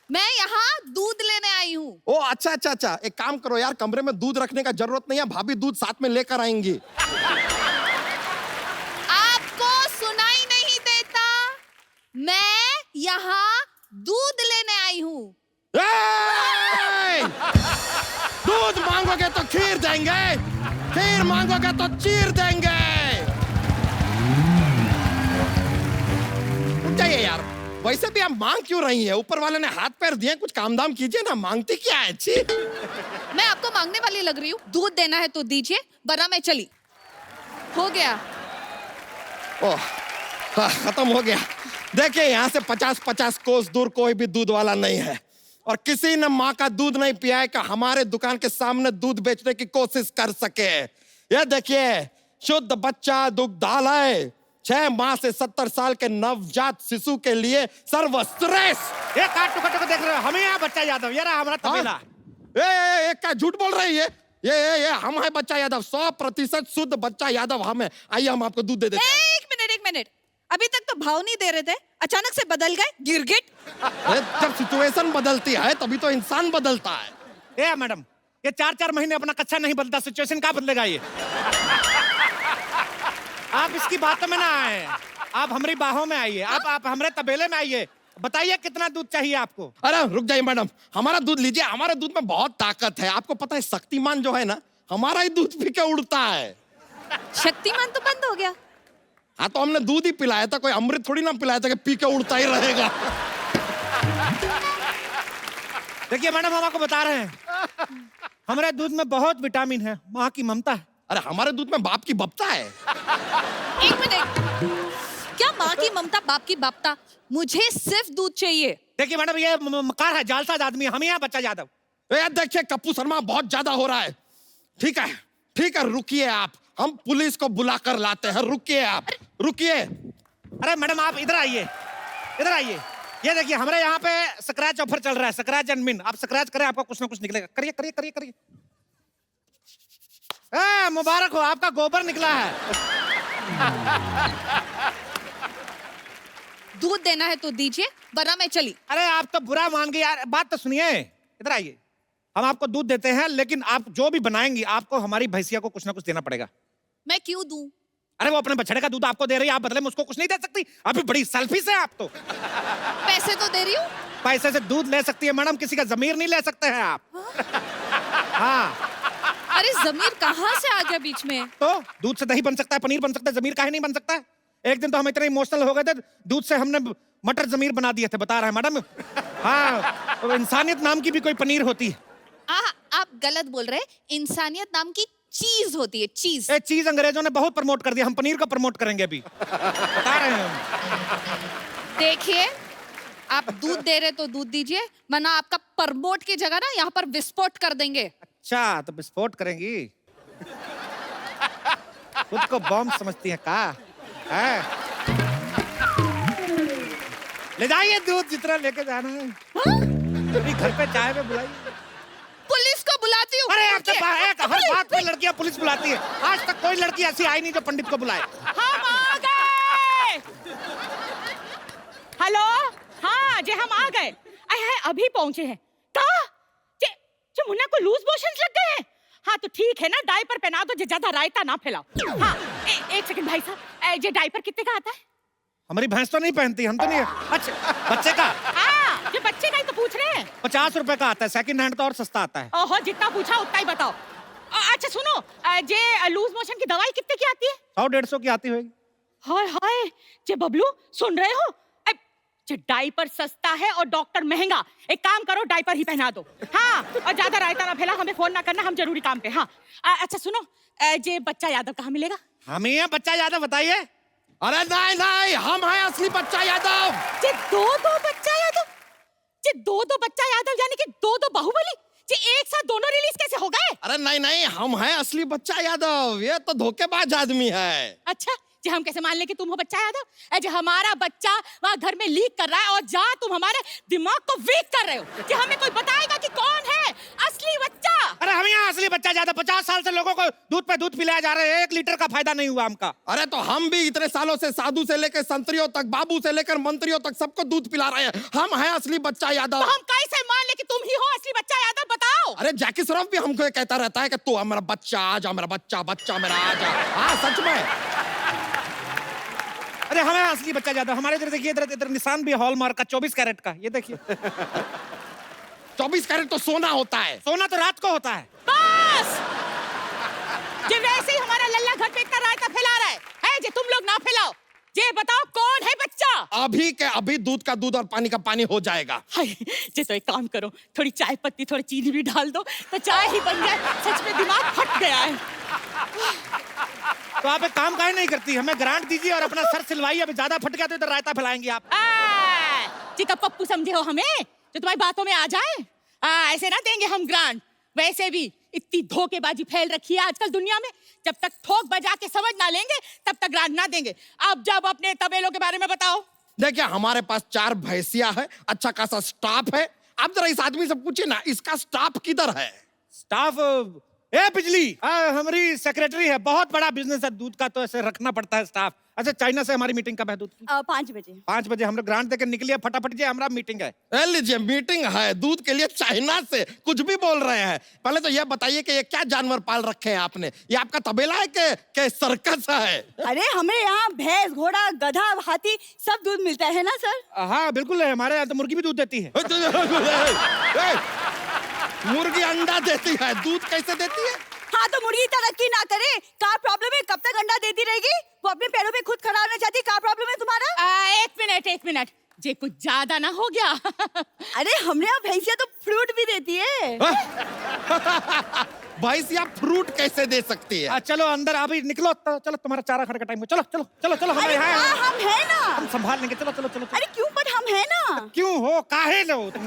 L: मैं यहाँ दूध लेने आई हूँ।
G: ओ अच्छा अच्छा अच्छा, एक काम करो यार, कमरे में दूध रखने का जरूरत नहीं है, भाभी दूध साथ में लेकर आएंगी।
L: आपको सुनाई नहीं देता? मैं यहाँ दूध लेने आई हूँ।
G: दूध मांगोगे तो खीर देंगे, खीर मांगोगे तो चीर देंगे। जाइए यार, वैसे भी आप मांग क्यों रही हैं? ऊपर वाले ने हाथ पैर दिए, कुछ काम दाम कीजिए ना, मांगती क्या है? छी।
L: मैं आपको मांगने वाली लग रही हूँ? दूध देना है तो दीजिए, वरना मैं चली। हो गया।
G: ओह, खत्म हो गया। देखिए यहाँ से 50-50 कोस दूर कोई भी दूध वाला नहीं है, और किसी ने माँ का दूध नहीं पिया है कि हमारे दुकान के सामने दूध बेचने की कोशिश कर सके। ये देखिए, शुद्ध बच्चा दुग्धालय, 6 माह से 70 साल के नवजात शिशु के लिए सर्वश्रेष्ठ।
A: ये काट टुकड़ देख रहे हो, हमें यहाँ बच्चा यादव, ये रहा हमारा तबेला।
G: ए, क्या झूठ बोल रही है? ये हम है बच्चा यादव, 100% शुद्ध बच्चा यादव हम है। आइए हम आपको दूध दे देते हैं।
K: एक मिनट, अभी तक तो भाव नहीं दे रहे थे, अचानक से बदल गए गिरगिट।
G: जब सिचुएशन बदलती है तभी तो इंसान बदलता है।
A: ए मैडम, ये 4-4 महीने अपना कच्चा नहीं बदलता, सिचुएशन क्या बदलेगा ये? आप इसकी बातों में ना आए, आप हमारी बाहों में आइए, आप हमारे तबेले में आइए, बताइए कितना दूध चाहिए आपको?
G: अरे रुक जाइए मैडम, हमारा दूध लीजिए, हमारे दूध में बहुत ताकत है। आपको पता है शक्तिमान जो है ना, हमारा ही दूध पी के उड़ता है।
K: शक्तिमान तो बंद हो गया।
G: हाँ तो हमने दूध ही पिलाया था, कोई अमृत थोड़ी ना पिलाया था कि पी के उड़ता ही रहेगा।
A: देखिए मैडम, हम आपको बता रहे हैं, हमारे दूध में बहुत विटामिन है, माँ की ममता है।
G: अरे हमारे दूध में बाप की बप्ता है।
L: 1 मिनट, क्या माँ की ममता बाप की बापता? मुझे सिर्फ दूध चाहिए।
A: देखिए मैडम, ये मकार है, जालसाज आदमी, हम यहाँ बच्चा यादव।
G: देखिए कपूर शर्मा, बहुत ज्यादा हो रहा है। ठीक है रुकिए आप, हम पुलिस को बुलाकर लाते हैं, रुकिए आप, रुकिए।
A: अरे मैडम आप इधर आइए, इधर आइए। ये देखिए हमारे यहाँ पे स्क्रैच ऑफर चल रहा है, स्क्रैच एंड विन। आप स्क्रैच करें, आपको कुछ ना कुछ निकलेगा। करिए करिए करिए करिए। मुबारक हो, आपका गोबर निकला है।
L: दूध देना है तो दीजिए, वरना मैं चली।
A: अरे आप तो बुरा मान गए यार, बात तो सुनिए। इधर आइए, हम आपको दूध देते हैं, लेकिन आप जो भी बनाएंगी आपको हमारी भैंसिया को कुछ ना कुछ देना पड़ेगा।
L: मैं क्यों दूं?
A: अरे वो अपने बछड़े का दूध आपको दे रही है, आप बदले में उसको कुछ नहीं दे सकती? अभी बड़ी सेल्फिश है आप तो।
L: पैसे तो दे रही हूँ।
A: पैसे से दूध ले सकती है मैडम, किसी का जमीर नहीं ले सकते हैं आप। हाँ
L: अरे जमीर कहाँ से आ गया बीच में?
A: तो दूध से दही बन सकता है, पनीर बन सकता है, जमीर काहे नहीं बन सकता है? एक दिन तो हम इतने इमोशनल हो गए थे, दूध से हमने मटर जमीर बना दिए थे, बता रहे हैं मैडम। हाँ, तो इंसानियत नाम की भी कोई पनीर होती है।
L: आप गलत बोल रहे हैं। इंसानियत नाम की चीज होती है, चीज।
A: चीज अंग्रेजों ने बहुत प्रमोट कर दिया, हम पनीर को प्रमोट करेंगे अभी, बता रहे हैं हम।
L: देखिए, आप दूध दे रहे तो दूध दीजिए, वरना आपका प्रमोट की जगह ना यहाँ पर विस्फोट कर देंगे।
A: अच्छा, तो विस्फोट करेंगी? खुद को बॉम्ब समझती है का? है? ले जाइए दूध, जितना लेके जाना है। अभी घर पे चाय में बुलाइए।
L: पुलिस को बुलाती हूँ।
A: अरे हर बात में लड़कियां पुलिस बुलाती है। आज तक कोई लड़की ऐसी आई नहीं जो पंडित को बुलाए।
K: हम आ गए। हेलो, हाँ जे हम आ गए। अभी पहुंचे हैं। कहा? जे मुन्ना को लूज मोशंस लग गए हैं। हाँ तो ठीक है ना, डायपर पहना दो, ज्यादा रायता ना फैलाओ। हाँ एक सेकंड भाई साहब, ये डायपर कितने का आता है?
A: हमारी भैंस तो नहीं पहनती, हम तो नहीं। अच्छा बच्चे का?
K: हाँ, ये बच्चे का ही तो पूछ रहे हैं।
A: 50 रुपए का आता है, सेकंड हैंड तो और सस्ता आता है।
K: ओहो, जितना पूछा उतना ही बताओ। अच्छा सुनो, जे लूज मोशन की दवाई कितने की आती है?
A: 100-150 की आती होगी।
K: हाय हाय, जे बबलू सुन रहे हो? जे डायपर सस्ता है और डॉक्टर महंगा। एक काम करो, डायपर ही पहना दो। हाँ, और ज्यादा रायता ना फैला, हमें फोन ना करना, हम जरूरी काम पे। हाँ अच्छा सुनो, जे बच्चा यादव कहाँ मिलेगा?
A: हम ही हैं बच्चा यादव, बताइए।
G: अरे नहीं नहीं, हम हैं असली बच्चा यादव।
K: जे दो बच्चा यादव, जे दो बच्चा यादव यानी कि दो बाहुबली, जे एक साथ दोनों रिलीज कैसे हो गए?
G: अरे नहीं नहीं, हम हैं असली बच्चा यादव, ये तो धोखेबाज आदमी है।
K: अच्छा, जे हम कैसे मान ले कि तुम हो बच्चा यादव? जे हमारा बच्चा वहाँ घर में लीक कर रहा है और जहाँ तुम हमारे दिमाग को वीक कर रहे हो, कि हमें कोई बताएगा कि कौन है असली बच्चा?
A: अरे हम यहाँ असली बच्चा यादव, 50 साल से लोगों को दूध पे दूध पिलाया जा रहा है, 1 लीटर का फायदा नहीं हुआ हमका।
G: अरे तो हम भी इतने सालों से साधु से लेकर संतरियों तक, बाबू से लेकर मंत्रियों तक सबको दूध पिला रहे हैं। हम हैं असली बच्चा यादव।
K: तो हम कैसे मान ले कि तुम ही हो असली बच्चा यादव, बताओ?
G: अरे जैकी श्रॉफ भी हमको कहता रहता है कि तू मेरा बच्चा, आजा मेरा बच्चा, बच्चा मेरा आजा। हाँ सच में।
A: अरे हमें असली बच्चा यादव, हमारे इधर देखिए, इधर निशान भी हॉलमार्क का 24 कैरेट का, ये देखिए।
G: 24 कैरेट तो सोना होता है।
A: सोना तो रात को होता है।
K: बस, जे वैसे ही हमारा लल्ला घर पे इतना रायता फैला रहा है जे तुम लोग ना फैलाओ। जे बताओ कौन है बच्चा?
G: अभी के अभी दूध का दूध और पानी का पानी हो जाएगा।
K: हाय, जे तो एक काम करो, थोड़ी चाय पत्ती, थोड़ी चीनी भी डाल दो तो चाय ही बन जाए। सच में दिमाग फट गया है।
A: तो आप एक काम काहे नहीं करती, हमें ग्रांट दीजिए और अपना सर सिलवाइए। अभी ज्यादा फट गया तो इधर रायता फैलाएंगे आप।
K: जी का पप्पू समझे हो हमें, जो तुम्हारी बातों में आ जाए? ऐसे ना देंगे हम ग्रांट। वैसे भी इतनी धोखेबाजी फैल रखी है आजकल दुनिया में, जब तक ठोक बजा के समझ ना लेंगे तब तक ग्रांट ना देंगे। अब जब अपने तबेलों के बारे में बताओ।
G: देखिए हमारे पास 4 भैंसिया है, अच्छा खासा स्टाफ है। आप जरा इस आदमी से पूछिए ना, इसका स्टाफ किधर है?
A: स्टाफ बिजली हमारी सेक्रेटरी है, बहुत बड़ा बिजनेस है दूध का, तो ऐसे रखना पड़ता है स्टाफ। अच्छा चाइना से हमारी मीटिंग कब है दूध की?
K: 5 बजे।
A: 5 बजे हम लोग ग्रांट देकर निकलिए फटाफट, जी हमारा मीटिंग है।
G: लीजिए मीटिंग है दूध के लिए चाइना से, कुछ भी बोल रहे हैं। पहले तो यह बताइए कि ये क्या जानवर पाल रखे हैं आपने? ये आपका तबेला है के सर्कस है?
K: अरे हमें यहाँ भैंस, घोड़ा, गधा, हाथी सब दूध मिलता है ना सर?
A: हाँ बिल्कुल है, हमारे यहाँ तो मुर्गी भी दूध देती है।
G: मुर्गी अंडा देती है, दूध कैसे देती है?
K: हाँ तो मुर्गी तरक्की ना करे, क्या प्रॉब्लम है? कब तक अंडा देती रहेगी? वो अपने पैरों पे खुद खड़ा होना चाहती, क्या प्रॉब्लम है तुम्हारा? एक मिनट, जे कुछ ज्यादा ना हो गया? अरे हमने यहाँ भैंसिया तो फ्रूट भी देती है।
G: भैंसिया फ्रूट कैसे दे सकती है?
A: चलो अंदर अभी निकलो, चलो तुम्हारा चारा खाने का टाइम है, चलो चलो चलो चलो हमारे यहाँ
K: हम है ना,
A: हम संभाल लेंगे, चलो चलो चलो।
K: अरे क्यों, पर हम है ना।
A: क्यों हो, काहे लो तुम